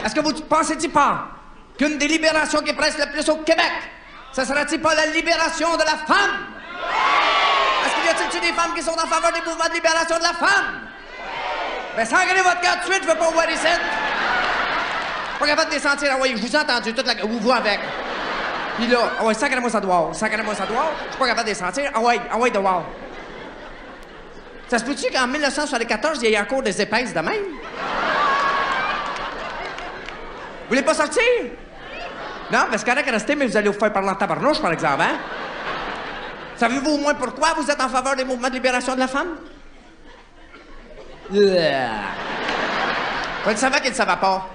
Est-ce que vous pensez-y pas qu'une des libérations qui presse le plus au Québec, ce serait-il pas la libération de la femme? Est-ce qu'il y a-t-il des femmes qui sont en faveur des mouvements de libération de la femme? Ben, sangrez votre cœur tout de suite, je veux pas vous voir ici. Pas capable de les sentir. Ah oui, je vous ai entendu, toute la... Vous avec. Puis là, ah ouais, sacrez-moi ça dehors. Sacrez-moi ça dehors. Je suis pas capable de les sentir. Ah ouais, dehors. Ça se peut-tu qu'en 1974, il y ait encore des épaisses de même? Vous voulez pas sortir? Non, mais c'est correct, restez, mais vous allez vous faire parler en tabarnouche, par exemple, hein? Savez-vous au moins pourquoi vous êtes en faveur des mouvements de libération de la femme? Je le savais qu'il ne savait pas.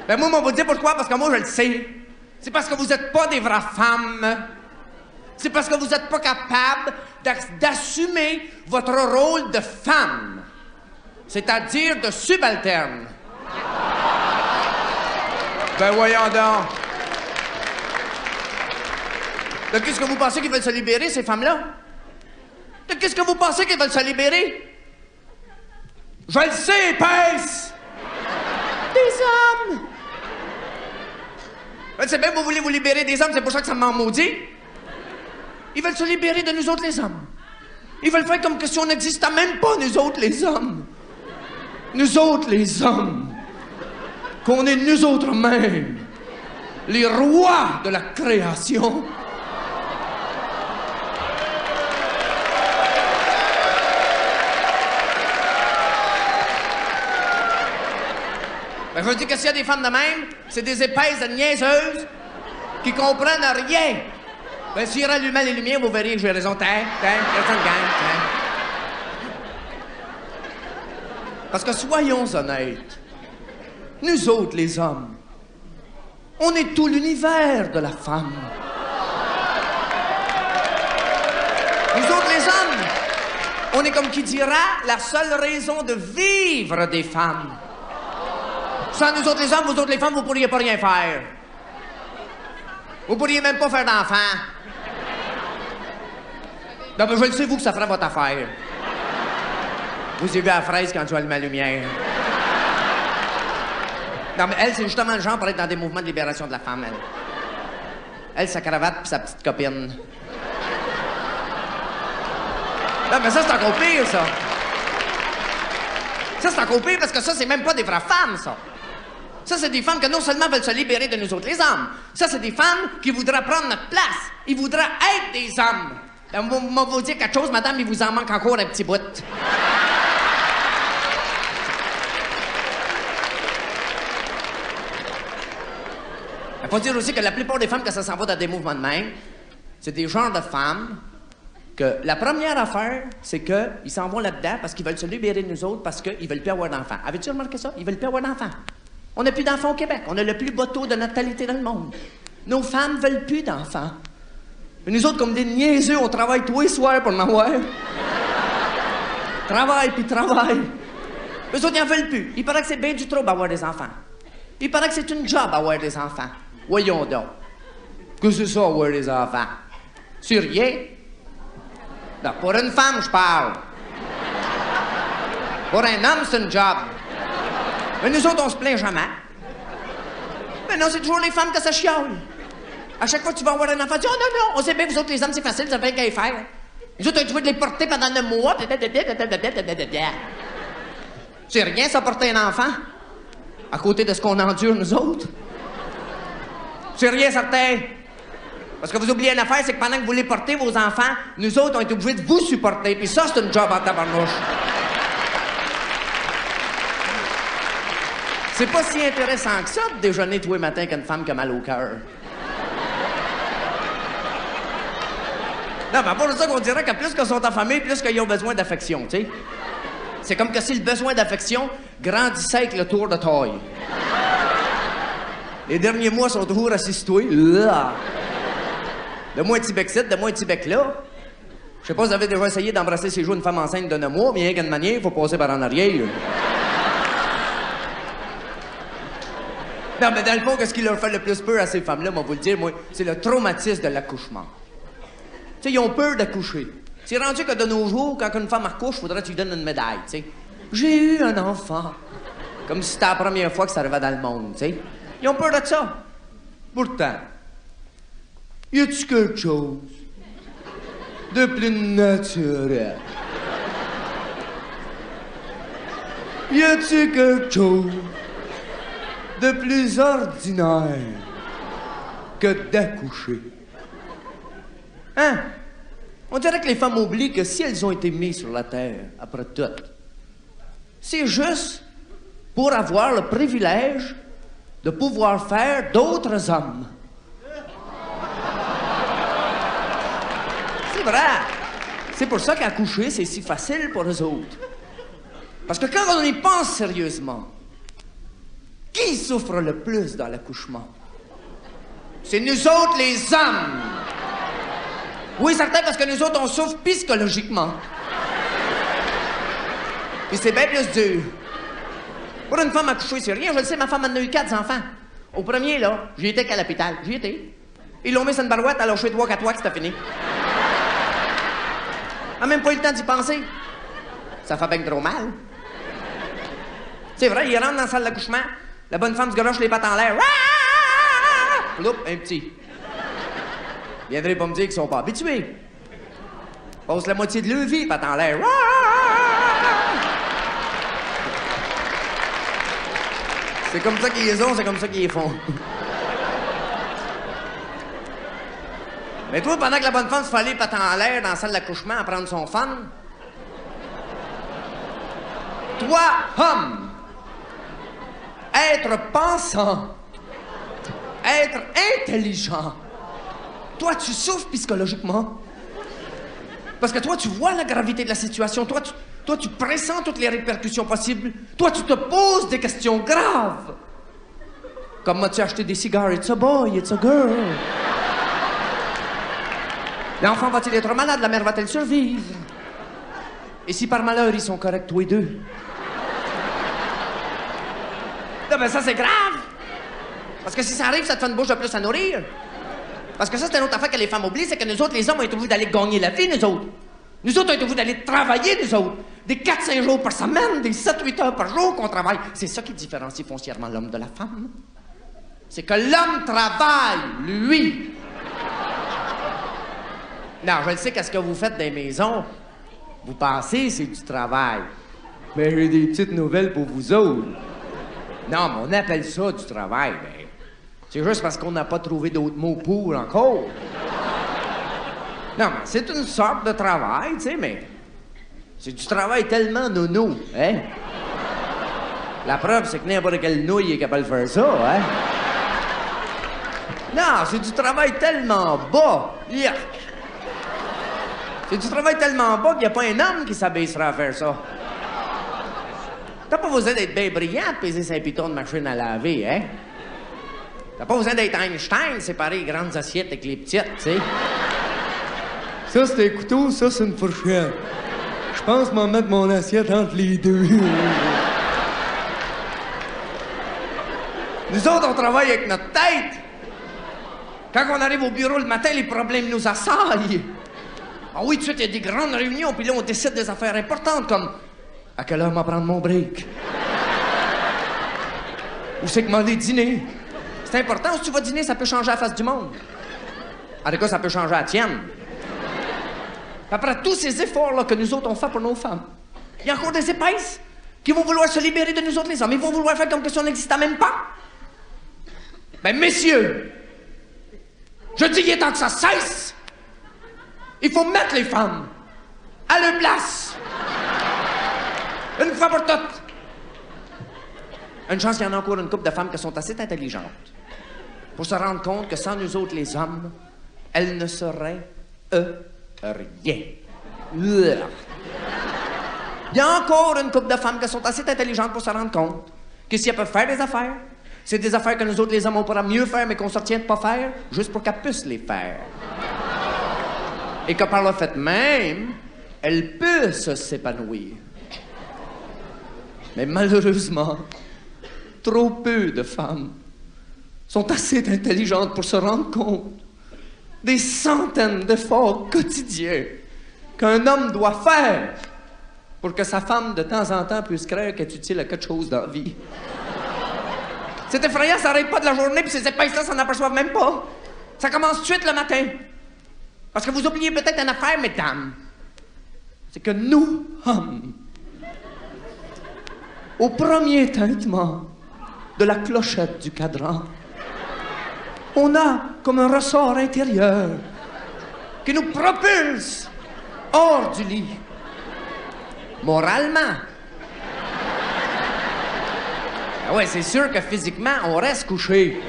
Ben moi, on va vous dire pourquoi, parce que moi, je le sais. C'est parce que vous n'êtes pas des vraies femmes. C'est parce que vous n'êtes pas capable d'assumer votre rôle de femme. C'est-à-dire de subalterne. Ben voyons donc. De qu'est-ce que vous pensez qu'ils veulent se libérer, ces femmes-là? De qu'est-ce que vous pensez qu'ils veulent se libérer? Je le sais, épaisse! Des hommes! C'est bien, vous voulez vous libérer des hommes, c'est pour ça que ça m'en maudit. Ils veulent se libérer de nous autres, les hommes. Ils veulent faire comme que si on n'existait même pas, nous autres, les hommes. Nous autres, les hommes. Qu'on est nous autres mêmes. Les rois de la création. Ben, je veux dire que s'il y a des femmes de même, c'est des épaisses de niaiseuses qui comprennent rien. Ben, s'il rallumait les lumières, vous verriez que j'ai raison. Parce que soyons honnêtes, nous autres, les hommes, on est tout l'univers de la femme. Nous autres, les hommes, on est comme qui dira la seule raison de vivre des femmes. Sans nous autres les hommes, vous autres les femmes, vous pourriez pas rien faire. Vous pourriez même pas faire d'enfants. Non, mais je le sais, vous, que ça fera votre affaire. Vous avez vu la fraise quand tu allumes la lumière. Non, mais elle, c'est justement le genre pour être dans des mouvements de libération de la femme, elle. Elle, sa cravate pis sa petite copine. Non, mais ça, c'est encore pire, ça. Ça, c'est encore pire parce que ça, c'est même pas des vraies femmes, ça. Ça, c'est des femmes qui non seulement veulent se libérer de nous autres, les hommes. Ça, c'est des femmes qui voudraient prendre notre place. Ils voudraient être des hommes. Moi, vous dire quelque chose, madame, il vous en manque encore un petit bout. Il faut dire aussi que la plupart des femmes, quand ça s'en va dans des mouvements de même, c'est des genres de femmes que la première affaire, c'est qu'ils s'en vont là-dedans parce qu'ils veulent se libérer de nous autres parce qu'ils veulent plus avoir d'enfants. Avez-tu remarqué ça? Ils veulent plus avoir d'enfants. On n'a plus d'enfants au Québec. On a le plus beau taux de natalité dans le monde. Nos femmes veulent plus d'enfants. Et nous autres, comme des niaiseux, on travaille tous les soirs pour en avoir. Travail puis travail. Eux autres, ils n'en veulent plus. Il paraît que c'est bien du trouble avoir des enfants. Il paraît que c'est une job avoir des enfants. Voyons donc. Que c'est ça, avoir des enfants? C'est rien. Non, pour une femme, je parle. Pour un homme, c'est une job. Mais nous autres, on se plaint jamais. Mais non, c'est toujours les femmes que ça chiale. À chaque fois que tu vas avoir un enfant, tu dis « Oh non, non, on sait bien que vous autres, les hommes, c'est facile, vous avez qu'à y faire. » Nous autres, on trouvé de les porter pendant 9 mois. C'est rien, ça, porter un enfant. À côté de ce qu'on endure, nous autres. C'est rien, certain. Parce que vous oubliez une affaire, c'est que pendant que vous les portez, vos enfants, nous autres, on est obligés de vous supporter. Puis ça, c'est une job en tabarnouche. C'est pas si intéressant que ça de déjeuner tous les matins qu'une femme qui a mal au cœur. Non, mais pour ça qu'on dirait que plus qu'ils sont en famille, plus qu'ils ont besoin d'affection, tu sais. C'est comme que si le besoin d'affection grandissait avec le tour de taille. Les derniers mois sont toujours assis-toi. Donne-moi un petit bec-ci, donne-moi un petit bec-là. Je sais pas si vous avez déjà essayé d'embrasser ses joues une femme enceinte de 9 mois, mais il y a qu'une manière, il faut passer par en arrière. Non, mais dans le fond, qu'est-ce qui leur fait le plus peur à ces femmes-là, moi, vous le dire, moi, c'est le traumatisme de l'accouchement. Tu sais, ils ont peur d'accoucher. C'est rendu que de nos jours, quand une femme accouche, il faudrait que tu lui donnes une médaille, tu sais. J'ai eu un enfant. Comme si c'était la première fois que ça arrivait dans le monde, tu sais. Ils ont peur de ça. Pourtant, y a-tu quelque chose de plus naturel? Y a-tu quelque chose de plus ordinaire que d'accoucher? Hein? On dirait que les femmes oublient que si elles ont été mises sur la terre, après tout, c'est juste pour avoir le privilège de pouvoir faire d'autres hommes. C'est vrai. C'est pour ça qu'accoucher, c'est si facile pour eux autres. Parce que quand on y pense sérieusement, qui souffre le plus dans l'accouchement? C'est nous autres, les hommes. Oui, certain, parce que nous autres, on souffre psychologiquement. Puis c'est bien plus dur. Pour une femme accouchée, c'est rien. Je le sais, ma femme en a eu 4 enfants. Au premier, là, j'y étais qu'à l'hôpital. J'y étais. Ils l'ont mis sur une barouette, alors je fais 3 4 fois que c'était fini. A même pas eu le temps d'y penser. Ça fait bien trop mal. C'est vrai, il rentre dans la salle d'accouchement, la bonne femme se garoche les pattes en l'air. Ploup, un petit. Viendrez pas me dire qu'ils sont pas habitués. Passe la moitié de leur vie, pattes en l'air. C'est comme ça qu'ils les ont, c'est comme ça qu'ils les font. Mais toi, pendant que la bonne femme se fait aller pattes en l'air dans la salle d'accouchement à prendre son fun, toi, homme, être pensant, être intelligent, toi, tu souffres psychologiquement. Parce que toi, tu vois la gravité de la situation. Toi, tu pressens toutes les répercussions possibles. Toi, tu te poses des questions graves. Comme as-tu acheté des cigares? It's a boy, it's a girl. L'enfant va-t-il être malade? La mère va-t-elle survivre? Et si par malheur, ils sont corrects tous les deux? Non, mais ça, c'est grave! Parce que si ça arrive, ça te fait une bouche de plus à nourrir. Parce que ça, c'est une autre affaire que les femmes oublient, c'est que nous autres, les hommes, on est obligés d'aller gagner la vie, nous autres. Nous autres, on est obligés d'aller travailler, nous autres. Des 4-5 jours par semaine, des 7-8 heures par jour qu'on travaille. C'est ça qui différencie foncièrement l'homme de la femme. C'est que l'homme travaille, lui. Non, je le sais qu'est-ce que vous faites dans les maisons. Vous pensez c'est du travail. Mais j'ai des petites nouvelles pour vous autres. Non, mais on appelle ça du travail, ben. C'est juste parce qu'on n'a pas trouvé d'autres mots pour encore. Non, mais c'est une sorte de travail, tu sais, mais... C'est du travail tellement nono, hein? La preuve, c'est que n'importe quelle nouille est capable de faire ça, hein? Non, c'est du travail tellement bas. Yeah. C'est du travail tellement bas qu'il n'y a pas un homme qui s'abaissera à faire ça. T'as pas besoin d'être bien brillant de peser 5 pitons de machine à laver, hein? T'as pas besoin d'être Einstein, séparer les grandes assiettes avec les petites, tu sais. Ça, c'est un couteau, ça, c'est une fourchette. Je pense m'en mettre mon assiette entre les deux. Nous autres, on travaille avec notre tête. Quand on arrive au bureau le matin, les problèmes nous assaillent. Ah oui, tout de suite, il y a des grandes réunions, puis là, on décide des affaires importantes, comme à quelle heure m'en prendre mon break? Où c'est que m'en aller dîner? C'est important, si tu vas dîner, ça peut changer la face du monde. En tout cas, ça peut changer la tienne. Après tous ces efforts-là que nous autres, on fait pour nos femmes, il y a encore des épaisses qui vont vouloir se libérer de nous autres, les hommes. Ils vont vouloir faire comme que ça n'existait même pas. Ben, messieurs, je dis qu'il est temps que ça cesse. Il faut mettre les femmes à leur place. Une fois pour toutes. Une chance qu'il y en a encore une couple de femmes qui sont assez intelligentes pour se rendre compte que sans nous autres, les hommes, elles ne seraient rien. Il y a encore une couple de femmes qui sont assez intelligentes pour se rendre compte que si elles peuvent faire des affaires, c'est des affaires que nous autres, les hommes, on pourra mieux faire, mais qu'on se retient de pas faire, juste pour qu'elles puissent les faire. Et que par le fait même, elles puissent s'épanouir. Mais malheureusement, trop peu de femmes sont assez intelligentes pour se rendre compte des centaines d'efforts quotidiens qu'un homme doit faire pour que sa femme, de temps en temps, puisse croire qu'elle est utile à quelque chose dans la vie. C'est effrayant, ça n'arrête pas de la journée, puis ces épaisses-là s'en aperçoivent même pas. Ça commence tout de suite le matin. Parce que vous oubliez peut-être une affaire, mesdames. C'est que nous, hommes, au premier tintement de la clochette du cadran, on a comme un ressort intérieur qui nous propulse hors du lit. Moralement. Ah ouais, c'est sûr que physiquement, on reste couché.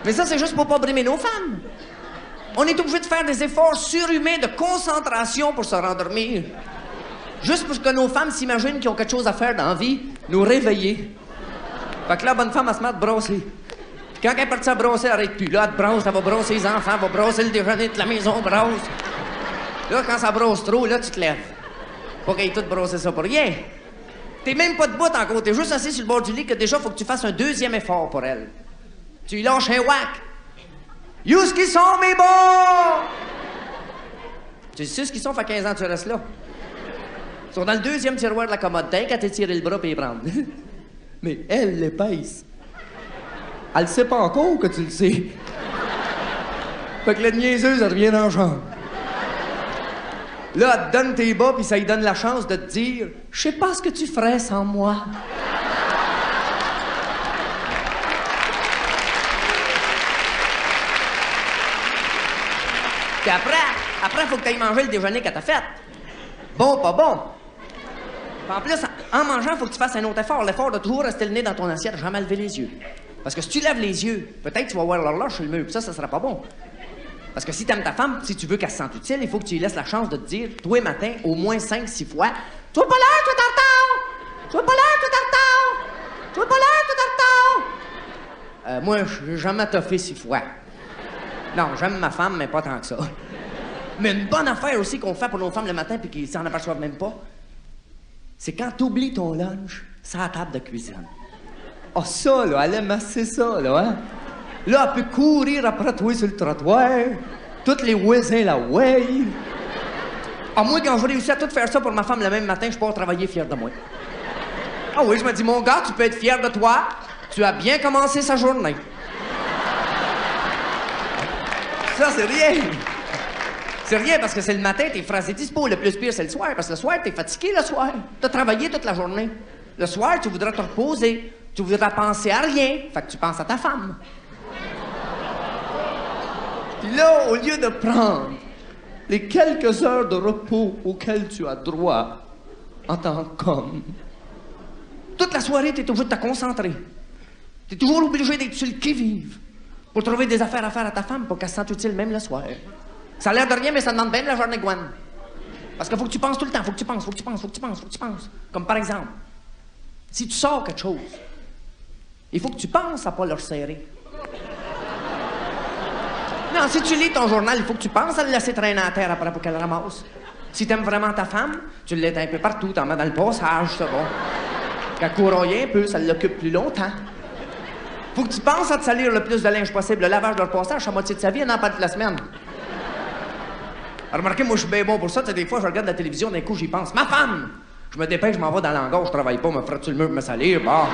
Mais ça, c'est juste pour pas brimer nos femmes. On est obligé de faire des efforts surhumains de concentration pour se rendormir. Juste pour que nos femmes s'imaginent qu'ils ont quelque chose à faire dans la vie, nous réveiller. Fait que là, la bonne femme, elle se met à te brosser. Puis quand elle est partie à brosser, elle arrête plus. Là, elle te brosse, elle va brosser les enfants, elle va brosser le déjeuner de la maison, brosse. Là, quand ça brosse trop, là, tu te lèves. Pas qu'elle ait tout brossé ça pour rien. T'es même pas debout encore, t'es juste assis sur le bord du lit que déjà, faut que tu fasses un deuxième effort pour elle. Tu lui lâches un whack. Où est-ce qu'ils sont, mes bons? Tu sais ce qu'ils sont, fait 15 ans que tu restes là. Ils sont dans le deuxième tiroir de la commode. T'as qu'à t'étirer le bras et les prendre. Mais elle, l'épaisse, elle sait pas encore que tu le sais. Fait que la niaiseuse, elle revient dans la chambre. Là, elle te donne tes bas, puis ça lui donne la chance de te dire « Je sais pas ce que tu ferais sans moi. » Puis après, faut que tu ailles manger le déjeuner qu'elle t'a fait. Bon, pas bon. Puis en plus, en mangeant, faut que tu fasses un autre effort. L'effort de toujours rester le nez dans ton assiette, jamais lever les yeux. Parce que si tu lèves les yeux, peut-être tu vas voir l'horloge sur le mur, puis ça sera pas bon. Parce que si t'aimes ta femme, si tu veux qu'elle se sente utile, il faut que tu lui laisses la chance de te dire, tous les matins, au moins 5-6 fois, « Tu vas pas l'heure, tu es en retard! Tu vas pas l'heure, tu es en retard! Tu vas pas l'heure, tu es en retard! » Moi, j'ai jamais toffé 6 fois. Non, j'aime ma femme, mais pas tant que ça. Mais une bonne affaire aussi qu'on fait pour nos femmes le matin puis qu'ils s'en aperçoivent même pas, c'est quand t'oublies ton lunch, c'est à la table de cuisine. Ah, ça, là, elle aime assez ça, là, hein? Là, elle peut courir après toi sur le trottoir, toutes les voisins la way. Ah, moi, quand je réussis à tout faire ça pour ma femme le même matin, je pars travailler fier de moi. Ah oui, je me dis, mon gars, tu peux être fier de toi, tu as bien commencé sa journée. Ça, c'est rien. C'est rien parce que c'est le matin, t'es phrasé dispo. Le plus pire, c'est le soir. Parce que le soir, t'es fatigué le soir. T'as travaillé toute la journée. Le soir, tu voudras te reposer. Tu voudras penser à rien. Fait que tu penses à ta femme. Puis là, au lieu de prendre les quelques heures de repos auxquelles tu as droit en tant qu'homme, toute la soirée, t'es obligé de te concentrer. T'es toujours obligé d'être sur le qui-vive pour trouver des affaires à faire à ta femme pour qu'elle se sente utile même le soir. Ça a l'air de rien, mais ça demande bien de la journée, Gwen. Parce qu'il faut que tu penses tout le temps. Faut que tu penses, faut que tu penses, faut que tu penses, faut que tu penses. Comme par exemple, si tu sors quelque chose, il faut que tu penses à pas le resserrer. Non, si tu lis ton journal, il faut que tu penses à le laisser traîner à terre après pour qu'elle le ramasse. Si t'aimes vraiment ta femme, tu l'éteins un peu partout, t'en mets dans le passage, c'est bon. Qu'elle couraille un peu, ça l'occupe plus longtemps. Faut que tu penses à te salir le plus de linge possible. Le lavage de leur passage, c'est à moitié de sa vie, non pas toute la semaine. Remarquez, moi, je suis bien bon pour ça. Tu sais, des fois, je regarde la télévision, d'un coup, j'y pense. Ma femme! Je me dépêche, je m'en vais dans l'hangar, je travaille pas, me frotte sur le mur, me salir, bah.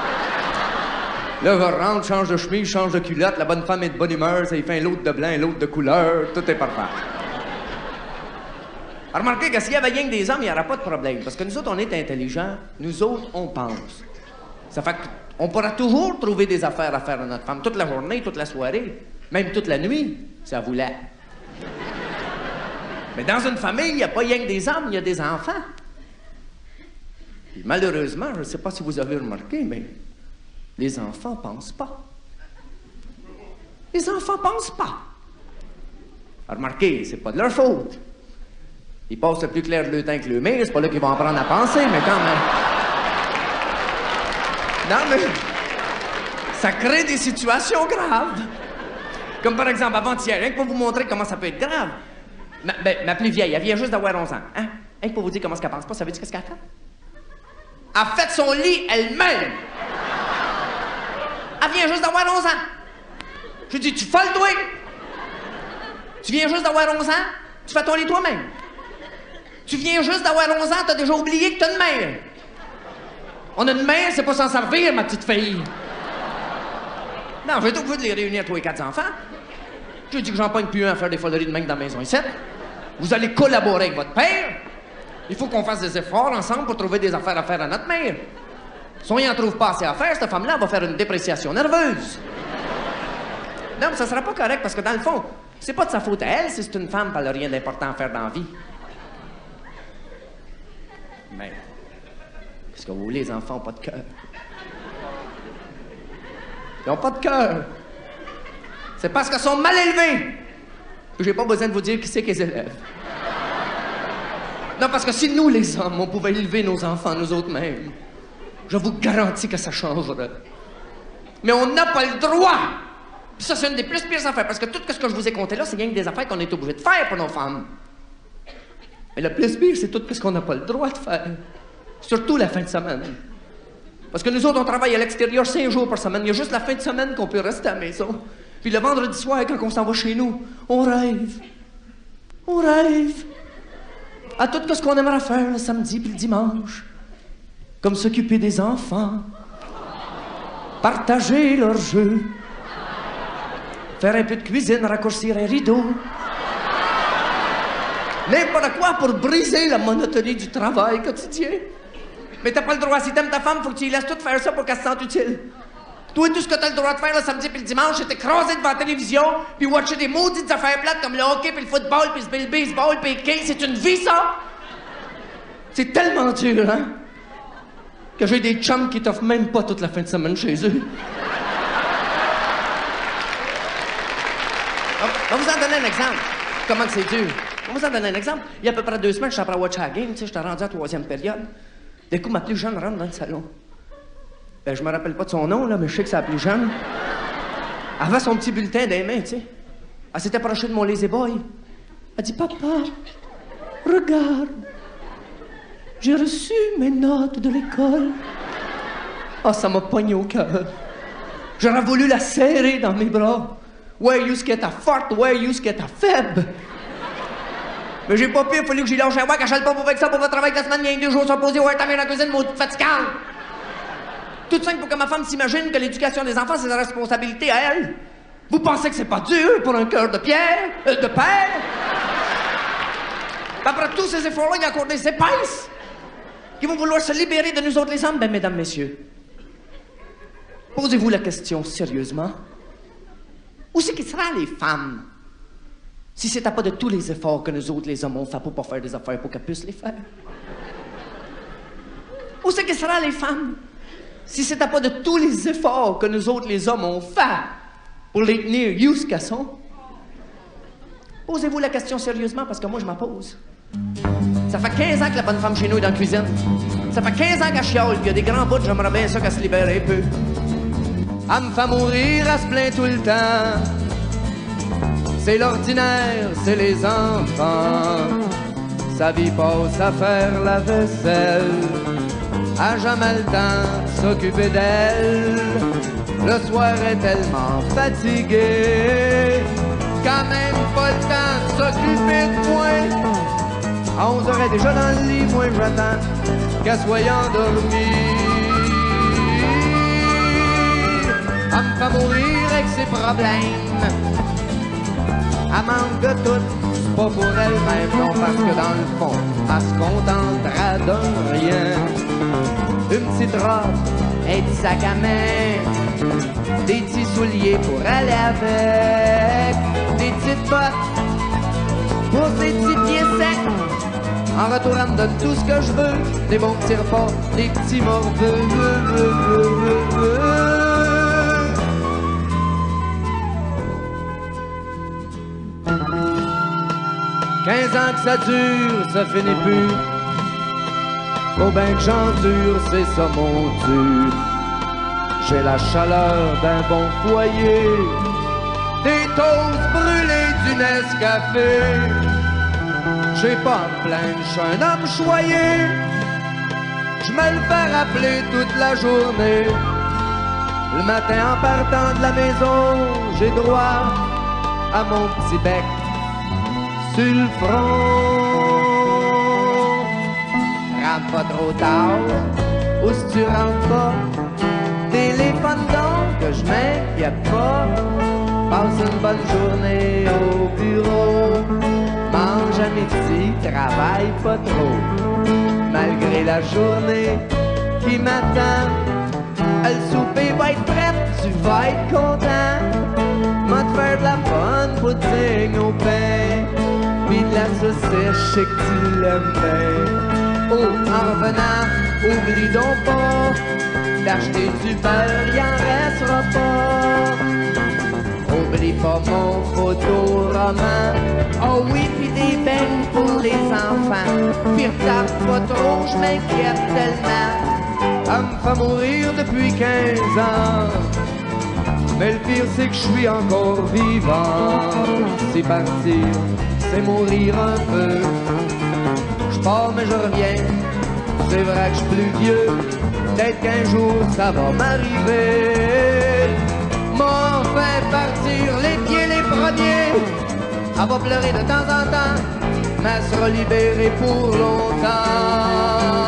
Là, je rentre, change de chemise, change de culotte, la bonne femme est de bonne humeur, ça y fait un l'autre de blanc, un l'autre de couleur, tout est parfait. Remarquez que s'il y avait rien que des hommes, il n'y aurait pas de problème. Parce que nous autres, on est intelligents, nous autres, on pense. Ça fait qu'on pourra toujours trouver des affaires à faire à notre femme, toute la journée, toute la soirée, même toute la nuit, si elle voulait. Mais dans une famille, il n'y a pas rien que des hommes, il y a des enfants. Et malheureusement, je ne sais pas si vous avez remarqué, mais les enfants pensent pas. Les enfants pensent pas. Remarquez, c'est pas de leur faute. Ils passent le plus clair de leur temps que le mire, c'est pas là qu'ils vont apprendre à penser, mais quand même. Non, mais ça crée des situations graves. Comme par exemple, avant-hier, rien que pour vous montrer comment ça peut être grave. Ma plus vieille, elle vient juste d'avoir 11 ans. Hein? Rien que pour vous dire comment est-ce qu'elle pense pas, ça veut dire qu'est-ce qu'elle a fait? Elle a fait son lit elle-même. Elle vient juste d'avoir 11 ans. Je dis, tu folle, toi? Tu viens juste d'avoir 11 ans? Tu fais ton lit toi-même. Tu viens juste d'avoir 11 ans, t'as déjà oublié que t'as une mère. On a une mère, c'est pas s'en servir, ma petite fille. Non, je vais tout vous de les réunir, toi et 4 enfants. Je dis que j'en pogne plus un à faire des foleries de même dans la maison ici. Vous allez collaborer avec votre père. Il faut qu'on fasse des efforts ensemble pour trouver des affaires à faire à notre mère. Si on n'en trouve pas assez à faire, cette femme-là va faire une dépréciation nerveuse. Non, mais ça sera pas correct parce que dans le fond, c'est pas de sa faute à elle si c'est une femme, elle n'a rien d'important à faire dans la vie. Mais, parce que vous, les enfants, n'ont pas de cœur. Ils n'ont pas de cœur. C'est parce qu'ils sont mal élevés. J'ai pas besoin de vous dire qui c'est qu'ils élèvent. Non, parce que si nous, les hommes, on pouvait élever nos enfants, nous autres mêmes, je vous garantis que ça changerait. Mais on n'a pas le droit. Puis ça, c'est une des plus pires affaires, parce que tout ce que je vous ai compté là, c'est rien que des affaires qu'on est obligé de faire pour nos femmes. Mais le plus pire, c'est tout ce qu'on n'a pas le droit de faire. Surtout la fin de semaine. Parce que nous autres, on travaille à l'extérieur 5 jours par semaine. Il y a juste la fin de semaine qu'on peut rester à la maison. Puis le vendredi soir, quand on s'en va chez nous, on rêve. On rêve. À tout ce qu'on aimerait faire le samedi puis le dimanche. Comme s'occuper des enfants. Partager leurs jeux. Faire un peu de cuisine, raccourcir un rideau. N'importe quoi pour briser la monotonie du travail quotidien. Mais t'as pas le droit. Si t'aimes ta femme, faut que tu lui laisses tout faire ça pour qu'elle se sente utile. Toi, tout ce que t'as le droit de faire le samedi puis le dimanche, c'est t'écraser devant la télévision puis watcher des maudites affaires plates comme le hockey puis le football puis le baseball puis le quai. C'est une vie, ça! C'est tellement dur, hein? Que j'ai des chums qui t'offrent même pas toute la fin de semaine chez eux. On va vous en donner un exemple. Comment que c'est dur? On va vous en donner un exemple. Il y a à peu près 2 semaines, je suis après watcher la game, tu sais, j'étais rendu à la 3e période. D'un coup, ma plus jeune rentre dans le salon. Ben, je me rappelle pas de son nom, là, mais je sais que c'est la plus jeune. Elle avait son petit bulletin des mains, tu sais. Elle s'était approchée de mon lazy boy. Elle dit, papa, regarde. J'ai reçu mes notes de l'école. Ah, ça m'a pogné au cœur. J'aurais voulu la serrer dans mes bras. Ouais, you ce qui est forte, ouais, you ce qui est faible. Mais j'ai pas pu, il fallait que j'y lâche un wack, achète pas pour faire ça pour votre travail de la semaine, il y a 2 jours sans poser, ouais, ta mère la cuisine, maudite fatigante. Tout simple pour que ma femme s'imagine que l'éducation des enfants, c'est sa responsabilité à elle. Vous pensez que c'est pas dur pour un cœur de pierre, de père? Après tous ces efforts-là, il y a encore des épaisses qui vont vouloir se libérer de nous autres les hommes. Ben, mesdames, messieurs, posez-vous la question sérieusement. Où c'est qui sera les femmes si c'était pas de tous les efforts que nous autres les hommes on fait pour pas faire des affaires pour qu'elles puissent les faire? Où c'est qui sera les femmes si c'était pas de tous les efforts que nous autres les hommes on fait pour les tenir jusqu'à sont? Posez-vous la question sérieusement parce que moi je m'en pose. Ça fait 15 ans que la bonne femme chez nous est dans la cuisine. Ça fait 15 ans qu'elle chiale, puis il y a des grands bouts, j'aimerais bien ça qu'elle se libère un peu. Elle me fait mourir, elle se plaint tout le temps. C'est l'ordinaire, c'est les enfants. Sa vie passe à faire la vaisselle. A jamais le temps de s'occuper d'elle. Le soir est tellement fatigué, quand même pas le temps de s'occuper de moi. À 11h, elle est déjà dans le lit, moi j'attends qu'elle soit endormie. Elle me fait mourir avec ses problèmes. Elle manque de tout, c'est pas pour elle-même, non, parce que dans le fond, elle se contentera de rien. Une petite robe, un petit sac à main, des petits souliers pour aller avec, des petites bottes pour ses petits pieds secs. En retour, elle me donne tout ce que je veux, des bons petits repas, des petits morveux. 15 ans que ça dure, ça finit plus. Faut bien que j'endure, c'est ça mon dur. J'ai la chaleur d'un bon foyer, des toasts brûlés du Nescafé. J'ai pas à me plaindre, j'suis un homme choyé. J'me le fais rappeler toute la journée. Le matin en partant de la maison, j'ai droit à mon petit bec sur le front. pas trop tard, ou si tu rentres pas, téléphone donc que je m'inquiète pas. Passe une bonne journée au bureau, mange à midi, travaille pas trop. Malgré la journée qui m'attend, le souper va être prêt, tu vas être content. M'a te faire de la bonne poutine au pain, pis de la saucisse, je sais que tu l'aimes bien. Oh, en revenant, oublie donc pas d'acheter du beurre, y'en restera pas. Oublie pas mon photoroman, oh oui, pis des beignes pour les enfants. Pis retarde pas trop, je m'inquiète tellement. Elle me fait mourir depuis 15 ans, mais le pire c'est que je suis encore vivant. C'est partir, c'est mourir un peu. Je pars mais je reviens, c'est vrai que je suis plus vieux. Peut-être qu'un jour ça va m'arriver. M'en fait partir les pieds les premiers. Elle va pleurer de temps en temps, mais elle sera libérée pour longtemps.